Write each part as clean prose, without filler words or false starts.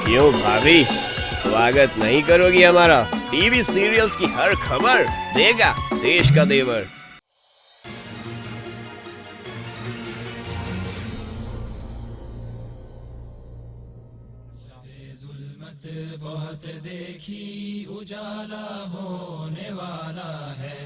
क्यों भाभी, स्वागत नहीं करोगी हमारा? टीवी सीरियल्स की हर खबर देगा देश का देवर। बहुत देखी उजाला होने वाला है।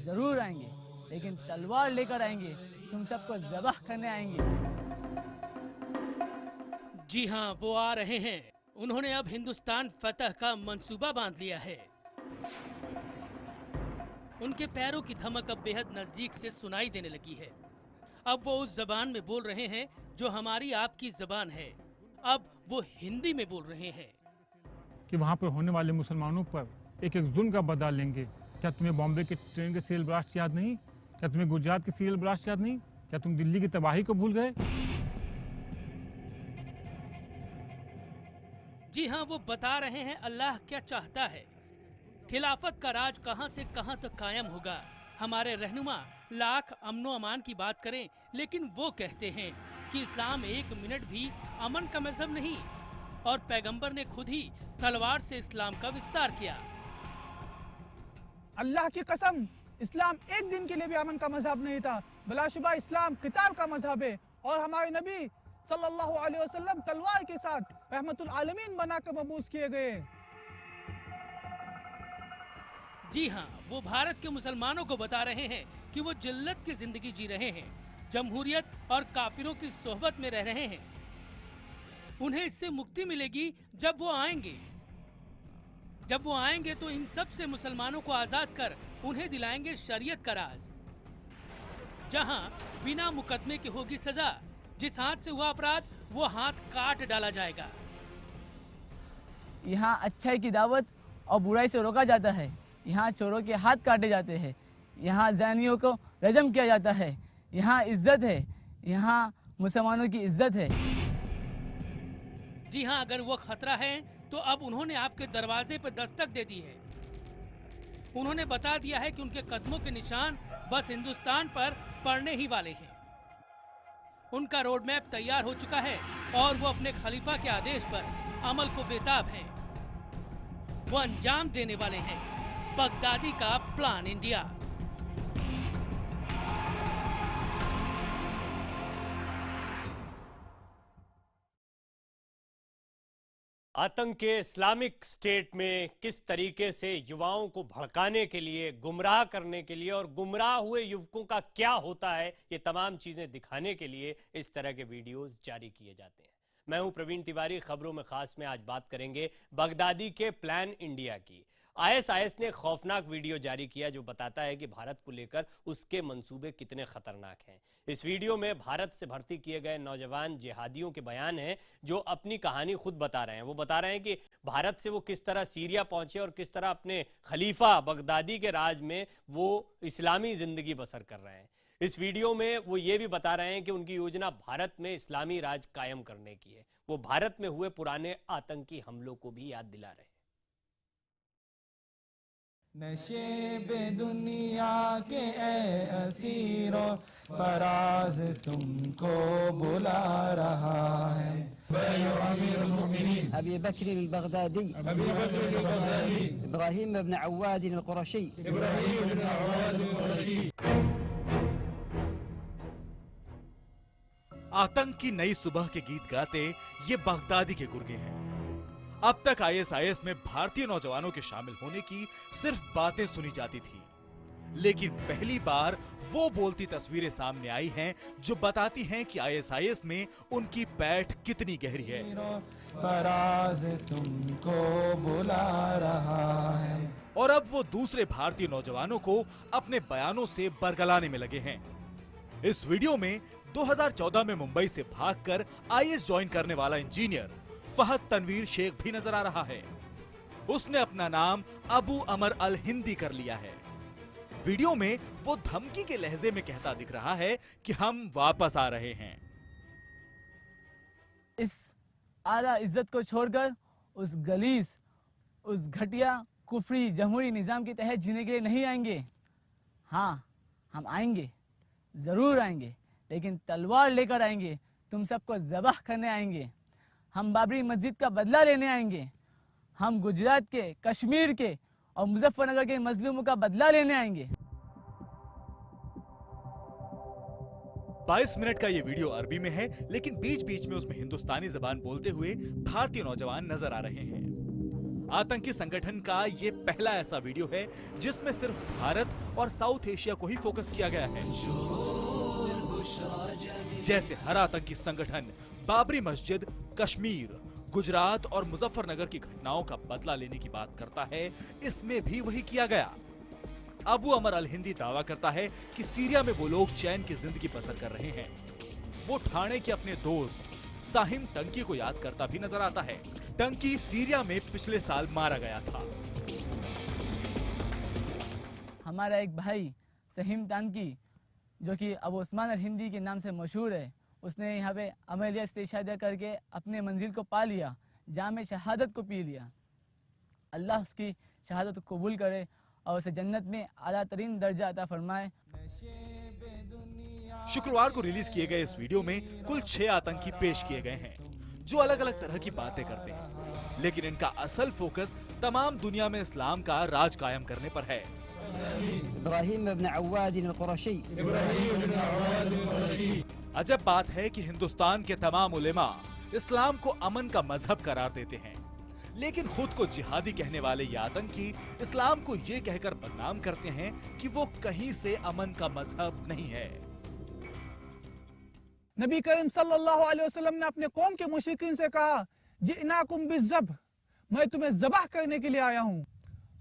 जरूर आएंगे, लेकिन तलवार लेकर आएंगे, तुम सबको ज़बह करने आएंगे। जी हाँ, वो आ रहे हैं। उन्होंने अब हिंदुस्तान फतह का मंसूबा बांध लिया है। उनके पैरों की धमक अब बेहद नजदीक से सुनाई देने लगी है। अब वो उस जबान में बोल रहे हैं जो हमारी आपकी जबान है। अब वो हिंदी में बोल रहे हैं कि वहाँ पर होने वाले मुसलमानों पर एक एक जुल्म का बदला लेंगे। क्या तुम्हें बॉम्बे के ट्रेन के सीरियल ब्लास्ट याद नहीं? क्या तुम्हें गुजरात के सीरियल ब्लास्ट याद नहीं? क्या तुम दिल्ली की तबाही को भूल गए? जी हाँ, वो बता रहे हैं अल्लाह क्या चाहता है। खिलाफत का राज कहां से कहां तक कायम होगा। हमारे रहनुमा लाख अमनो अमान की बात करें, लेकिन वो कहते हैं कि इस्लाम एक मिनट भी अमन का मजहब नहीं, और पैगंबर ने खुद ही तलवार से इस्लाम का विस्तार किया। अल्लाह की कसम, इस्लाम एक दिन के लिए भी अमन का मजहब नहीं था। बिलाशुबा इस्लाम क़िताल का मजहब है, और हमारे नबी सल्लल्लाहु अलैहि वसल्लम तलवार के साथ रहमतुल आलमीन बनाकर मबूस किए गए। जी हाँ, वो भारत के मुसलमानों को बता रहे हैं कि वो जिल्लत की जिंदगी जी रहे हैं, जमहूरियत और काफिरों की सोहबत में रह रहे हैं। उन्हें इससे मुक्ति मिलेगी जब वो आएंगे। जब वो आएंगे तो इन सब से मुसलमानों को आजाद कर उन्हें दिलाएंगे शरीयत का राज, जहां बिना मुकदमे की होगी सजा। जिस हाथ से हुआ अपराध वो हाथ काट डाला जाएगा। यहाँ अच्छाई की दावत और बुराई से रोका जाता है। यहाँ चोरों के हाथ काटे जाते हैं। यहाँ ज़ानियों को रजम किया जाता है। यहाँ इज्जत है। यहाँ मुसलमानों की इज्जत है। जी हाँ, अगर वो खतरा है तो अब उन्होंने आपके दरवाजे पर दस्तक दे दी है। उन्होंने बता दिया है कि उनके कदमों के निशान बस हिंदुस्तान पर पड़ने ही वाले हैं। उनका रोड मैप तैयार हो चुका है और वो अपने खलीफा के आदेश पर अमल को बेताब हैं। वो अंजाम देने वाले हैं बगदादी का प्लान इंडिया। आतंक के इस्लामिक स्टेट में किस तरीके से युवाओं को भड़काने के लिए, गुमराह करने के लिए और गुमराह हुए युवकों का क्या होता है, ये तमाम चीजें दिखाने के लिए इस तरह के वीडियोस जारी किए जाते हैं। मैं हूं प्रवीण तिवारी। खबरों में खास में आज बात करेंगे बगदादी के प्लान इंडिया की। आईएसआईएस ने खौफनाक वीडियो जारी किया जो बताता है कि भारत को लेकर उसके मंसूबे कितने खतरनाक हैं। इस वीडियो में भारत से भर्ती किए गए नौजवान जिहादियों के बयान हैं जो अपनी कहानी खुद बता रहे हैं। वो बता रहे हैं कि भारत से वो किस तरह सीरिया पहुंचे और किस तरह अपने खलीफा बगदादी के राज में वो इस्लामी जिंदगी बसर कर रहे हैं। इस वीडियो में वो ये भी बता रहे हैं कि उनकी योजना भारत में इस्लामी राज कायम करने की है। वो भारत में हुए पुराने आतंकी हमलों को भी याद दिला रहे हैं। नशे दुनिया के ए असीरों, फराज तुमको बुला रहा है। अबी बकर al-Baghdadi, इब्राहिम ibn अव्वाद al-Qurashi। आतंक की नई सुबह के गीत गाते ये बगदादी के गुर्गे हैं। अब तक आईएसआईएस में भारतीय नौजवानों के शामिल होने की सिर्फ बातें सुनी जाती थी, लेकिन पहली बार वो बोलती तस्वीरें सामने आई हैं जो बताती हैं कि आईएसआईएस में उनकी पैठ कितनी गहरी है। फराज तुमको बुला रहा है। और अब वो दूसरे भारतीय नौजवानों को अपने बयानों से बरगलाने में लगे हैं। इस वीडियो में 2014 में मुंबई से भागकर आईएएस ज्वाइन करने वाला इंजीनियर फहद तनवीर शेख भी नजर आ रहा है। उसने अपना नाम अबू अमर अल हिंदी कर लिया है। वीडियो में वो धमकी के लहजे में कहता दिख रहा है कि हम वापस आ रहे हैं। इस आला इज्जत को छोड़कर उस गलीस, उस घटिया कुफरी जमहूरी निज़ाम के तहत जीने के लिए नहीं आएंगे। हाँ, हम आएंगे, ज़रूर आएंगे, लेकिन तलवार लेकर आएंगे, तुम सबको ज़बह करने आएंगे। हम बाबरी मस्जिद का बदला लेने आएंगे। हम गुजरात के, कश्मीर के और मुजफ्फरनगर के मजलूमों का बदला लेने आएंगे। 22 मिनट का ये वीडियो अरबी में है, लेकिन बीच बीच में उसमें हिंदुस्तानी जबान बोलते हुए भारतीय नौजवान नजर आ रहे हैं। आतंकी संगठन का ये पहला ऐसा वीडियो है जिसमें सिर्फ भारत और साउथ एशिया को ही फोकस किया गया है। जैसे हर आतंकी संगठन बाबरी मस्जिद, कश्मीर, गुजरात और मुजफ्फरनगर की घटनाओं का बदला लेने की बात करता है, इसमें भी वही किया गया। अबू अमर अल हिंदी दावा करता है कि सीरिया में वो लोग चैन की जिंदगी बसर कर रहे हैं। वो ठाणे के अपने दोस्त साहिम टंकी को याद करता भी नजर आता है। टंकी सीरिया में पिछले साल मारा गया था। हमारा एक भाई सहीम टांकी, जो कि अबू उस्मान अल हिंदी के नाम से मशहूर है, उसने यहाँ पे अमलिया इस्तिशादा करके अपने मंजिल को पा लिया, जाम शहादत को पी लिया। अल्लाह उसकी शहादत को कबूल करे और उसे जन्नत में आला तरीन दर्जा अता फरमाए। शुक्रवार को रिलीज किए गए इस वीडियो में कुल 6 आतंकी पेश किए गए हैं जो अलग अलग तरह की बातें करते हैं, लेकिन इनका असल फोकस तमाम दुनिया में इस्लाम का राज कायम करने पर है। इब्राहिम इब्न अव्वाद अल-कुरैशी। अजब बात है कि हिंदुस्तान के तमाम उलेमा इस्लाम को अमन का मजहब करार देते हैं, लेकिन खुद को जिहादी कहने वाले ये आतंकी इस्लाम को ये कहकर बदनाम करते हैं कि वो कहीं से अमन का मजहब नहीं है। नबी करीम सल्लल्लाहु अलैहि वसल्लम ने अपने कौम के मुशरिकीन से कहा, जिनाकुम बिज़्ज़ब, मैं तुम्हें ज़बाह करने के लिए आया हूँ।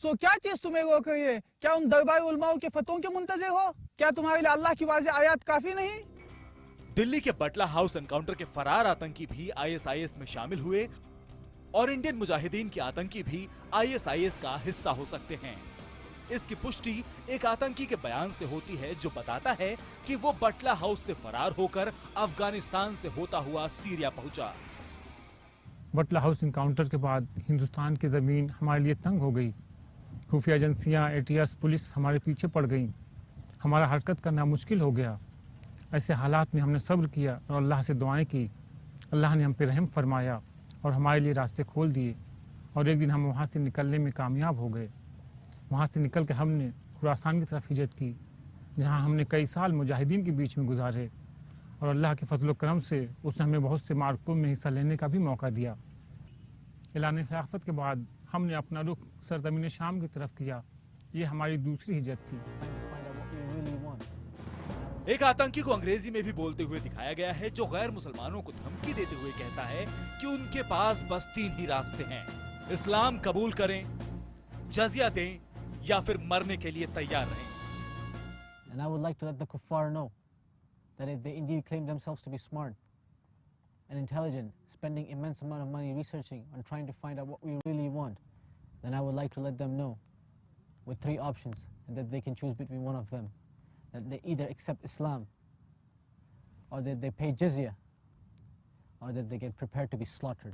सो क्या चीज तुम्हें रोक रही है? क्या उन दरबारी उलमाओं के फतवों के मुंतज़िर हो? क्या तुम्हारे लिए अल्लाह की वाज़ेह आयत काफी नहीं? दिल्ली के बटला हाउस एनकाउंटर के फरार आतंकी भी ISIS में शामिल हुए और इंडियन मुजाहिदीन के आतंकी भी ISIS का हिस्सा हो सकते हैं। इसकी पुष्टि एक आतंकी के बयान से होती है जो बताता है कि वो बटला हाउस से फरार होकर अफगानिस्तान से होता हुआ सीरिया पहुंचा। बटला हाउस इनकाउंटर के बाद हिंदुस्तान की ज़मीन हमारे लिए तंग हो गई। खुफिया एजेंसियाँ, ATS, पुलिस हमारे पीछे पड़ गई। हमारा हरकत करना मुश्किल हो गया। ऐसे हालात में हमने सब्र किया और अल्लाह से दुआएं की। अल्लाह ने हम पे रहम फरमाया और हमारे लिए रास्ते खोल दिए और एक दिन हम वहाँ से निकलने में कामयाब हो गए। वहाँ से निकल के हमने खुरासान की तरफ हिजरत की, जहाँ हमने कई साल मुजाहिदीन के बीच में गुजारे और अल्लाह के फजल करम से उसने हमें बहुत से मार्कों में हिस्सा लेने का भी मौका दिया। ऐलान खिलाफत के बाद हमने अपना रुख सरजमीन शाम की तरफ किया। ये हमारी दूसरी हिजरत थी। एक आतंकी को अंग्रेजी में भी बोलते हुए दिखाया गया है जो गैर मुसलमानों को धमकी देते हुए कहता है कि उनके पास बस 3 ही रास्ते हैं, इस्लाम कबूल करें, जजिया दें या फिर मरने के लिए तैयार रहें। And I would like to let the kuffar know that if they indeed claim themselves to be smart and intelligent, spending immense amount of money researching and trying to find out what we really want, then I would like to let them know with 3 options and that they can choose between one of them. That they either accept Islam, or that they pay jizya, or that they get prepared to be slaughtered,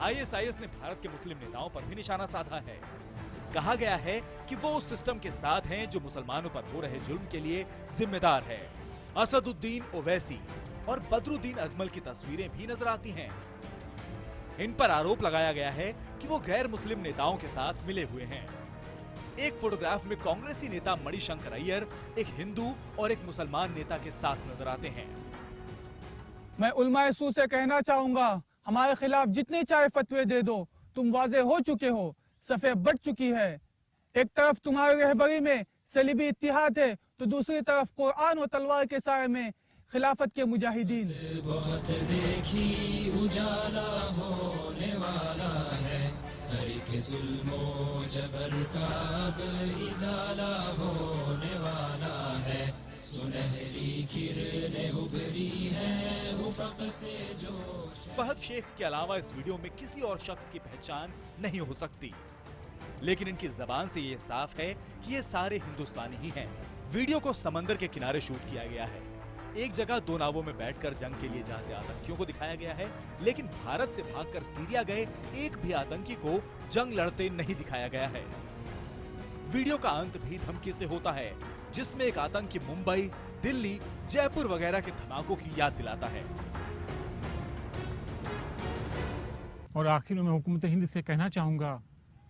ISIS ने भारत के मुस्लिम नेताओं पर भी निशाना साधा है। कहा गया है कि वो उस सिस्टम के साथ हैं जो मुसलमानों पर हो रहे जुल्म के लिए जिम्मेदार है। असदुद्दीन ओवैसी और बदरुद्दीन अजमल की तस्वीरें भी नजर आती हैं। इन पर आरोप लगाया गया है कि वो गैर मुस्लिम नेताओं के साथ मिले हुए हैं। एक फोटोग्राफ में कांग्रेसी नेता मणिशंकर अय्यर एक हिंदू और एक मुसलमान नेता के साथ नजर आते हैं। मैं उलमाए सू से कहना चाहूंगा, हमारे खिलाफ जितने चाहे फतवे दे दो, तुम वाजे हो चुके हो, सफ़े बढ़ चुकी है। एक तरफ तुम्हारी रहबरी में सलीबी इत्तिहाद है तो दूसरी तरफ कुरान और तलवार के साए में खिलाफत के मुजाहिदीन। बहुत देखी उजाला होने वाला है, हर के जुल्मो जबर का अब इजाला होने वाला है, सुनहरी किरणें उभरी है उफक से जो। फहद शेख के अलावा इस वीडियो में किसी और शख्स की पहचान नहीं हो सकती, लेकिन इनकी जबान से ये साफ है कि ये सारे हिंदुस्तानी ही हैं। वीडियो को समंदर के किनारे शूट किया गया है। एक जगह दो नावों में बैठकर जंग के लिए जाते आतंकियों को दिखाया गया है, लेकिन भारत से भागकर सीरिया गए एक भी आतंकी को जंग लड़ते नहीं दिखाया गया है। वीडियो का अंत भी धमकी से होता है, जिसमें एक आतंकी मुंबई, दिल्ली, जयपुर वगैरह के धमाकों की याद दिलाता है। और आखिर में हुकूमत हिंद से कहना चाहूँगा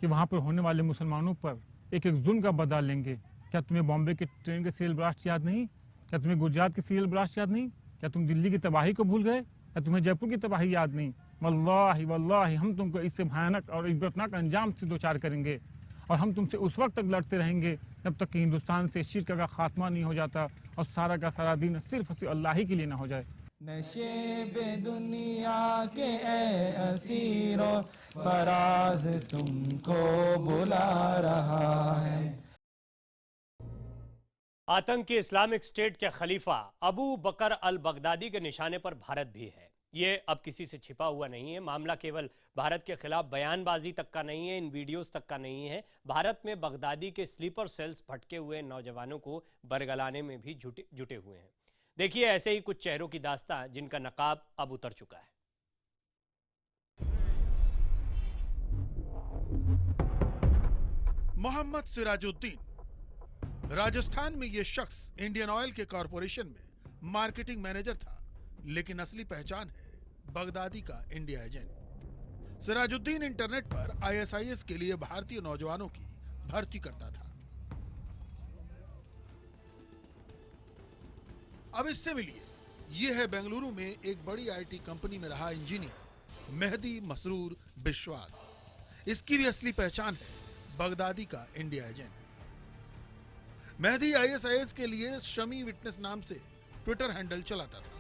कि वहाँ पर होने वाले मुसलमानों पर एक एक जुल्म का बदला लेंगे। क्या तुम्हें बॉम्बे के ट्रेन के सीरियल ब्लास्ट याद नहीं? क्या तुम्हें गुजरात के सीरियल ब्लास्ट याद नहीं? क्या तुम दिल्ली की तबाही को भूल गए? क्या तुम्हें जयपुर की तबाही याद नहीं? वल्लाही वल्लाही हम तुमको इससे भयानक और इबरतनाक अंजाम से दो चार करेंगे, और हम तुमसे उस वक्त तक लड़ते रहेंगे जब तक कि हिंदुस्तान से शिर्क का खात्मा नहीं हो जाता और सारा का सारा दिन सिर्फ अल्लाह ही के लिए ना हो जाए। नशेबे दुनिया के ए असीरों, फराज तुमको बुला रहा है। आतंकी इस्लामिक स्टेट के खलीफा अबू बकर अल बगदादी के निशाने पर भारत भी है। ये अब किसी से छिपा हुआ नहीं है। मामला केवल भारत के खिलाफ बयानबाजी तक का नहीं है, इन वीडियोस तक का नहीं है। भारत में बगदादी के स्लीपर सेल्स भटके हुए नौजवानों को बरगलाने में भी जुटे हुए हैं। देखिए ऐसे ही कुछ चेहरों की दास्तां जिनका नकाब अब उतर चुका है। मोहम्मद सिराजुद्दीन, राजस्थान में यह शख्स इंडियन ऑयल के कॉरपोरेशन में मार्केटिंग मैनेजर था, लेकिन असली पहचान है बगदादी का इंडिया एजेंट। सिराजुद्दीन इंटरनेट पर आईएसआईएस के लिए भारतीय नौजवानों की भर्ती करता था। अब इससे मिलिए, यह है बेंगलुरु में एक बड़ी आईटी कंपनी में रहा इंजीनियर मेहदी मसरूर बिश्वास। इसकी भी असली पहचान है बगदादी का इंडिया एजेंट। मेहदी आईएसआईएस के लिए शमी विटनेस नाम से ट्विटर हैंडल चलाता था।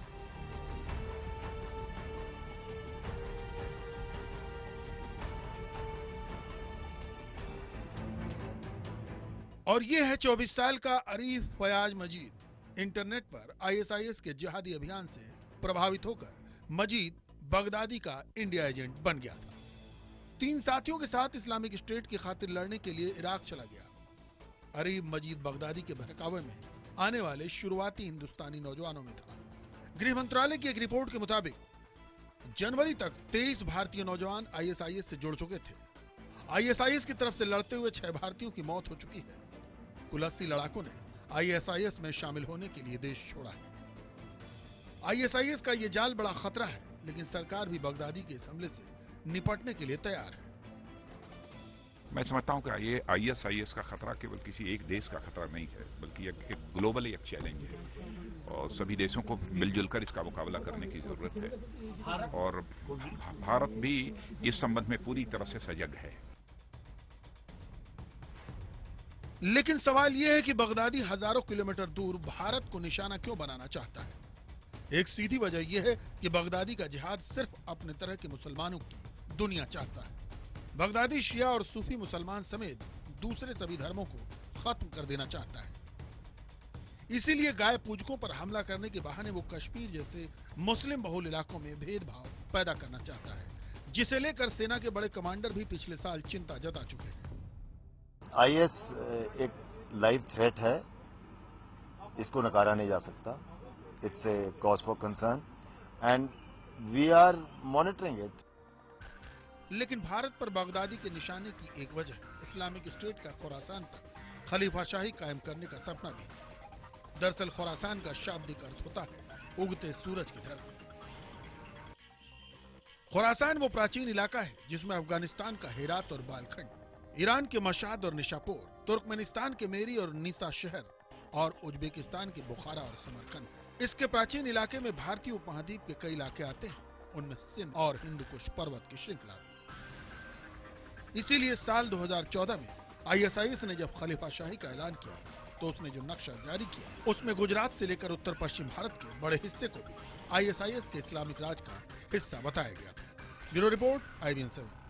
और यह है 24 साल का अरीफ फयाज मजीद। इंटरनेट पर आईएसआईएस के जिहादी अभियान से प्रभावित होकर मजीद बगदादी का इंडिया एजेंट बन गया था। 3 साथियों के साथ इस्लामिक स्टेट की खातिर लड़ने के लिए इराक चला गया। अरीफ मजीद बगदादी के बहकावे में आने वाले शुरुआती हिंदुस्तानी नौजवानों में था। गृह मंत्रालय की एक रिपोर्ट के मुताबिक जनवरी तक 23 भारतीय नौजवान आईएसआईएस से जुड़ चुके थे। आईएसआईएस की तरफ से लड़ते हुए 6 भारतीयों की मौत हो चुकी है। कुल 80 लड़ाकों ने आईएसआईएस में शामिल होने के लिए देश छोड़ा है। आईएसआईएस का यह जाल बड़ा खतरा है, लेकिन सरकार भी बगदादी के इस हमले से निपटने के लिए तैयार है। मैं समझता हूं कि ये आईएसआईएस का खतरा केवल किसी एक देश का खतरा नहीं है, बल्कि एक ग्लोबल एक चैलेंज है और सभी देशों को मिलजुल कर इसका मुकाबला करने की जरूरत है। और भारत भी इस संबंध में पूरी तरह से सजग है। लेकिन सवाल यह है कि बगदादी हजारों किलोमीटर दूर भारत को निशाना क्यों बनाना चाहता है। एक सीधी वजह यह है कि बगदादी का जिहाद सिर्फ अपने तरह के मुसलमानों की दुनिया चाहता है। बगदादी शिया और सूफी मुसलमान समेत दूसरे सभी धर्मों को खत्म कर देना चाहता है। इसीलिए गाय पूजकों पर हमला करने के बहाने वो कश्मीर जैसे मुस्लिम बहुल इलाकों में भेदभाव पैदा करना चाहता है, जिसे लेकर सेना के बड़े कमांडर भी पिछले साल चिंता जता चुके हैं। आईएस एक लाइव थ्रेट है, इसको नकारा नहीं जा सकता। It's a cause for concern and we are monitoring it. लेकिन भारत पर बगदादी के निशाने की एक वजह इस्लामिक स्टेट का खुरासान तक खलीफाशाही कायम करने का सपना भी है। दरअसल खुरासान का शाब्दिक अर्थ होता है उगते सूरज की धरती। खुरासान वो प्राचीन इलाका है जिसमें अफगानिस्तान का हेरात और बालखंड, ईरान के मशाद और निशापुर, तुर्कमेनिस्तान के मेरी और नीसा शहर और उज्बेकिस्तान के बुखारा और समरकंद। इसके प्राचीन इलाके में भारतीय उपमहाद्वीप के कई इलाके आते हैं, उनमें सिंध और हिंदुकुश पर्वत की श्रृंखला। इसीलिए साल 2014 में आईएसआईएस ने जब खलीफाशाही का ऐलान किया तो उसने जो नक्शा जारी किया उसमें गुजरात से लेकर उत्तर पश्चिम भारत के बड़े हिस्से को भी आईएसआईएस के इस्लामिक राज का हिस्सा बताया गया था। Bureau report, IBN 7।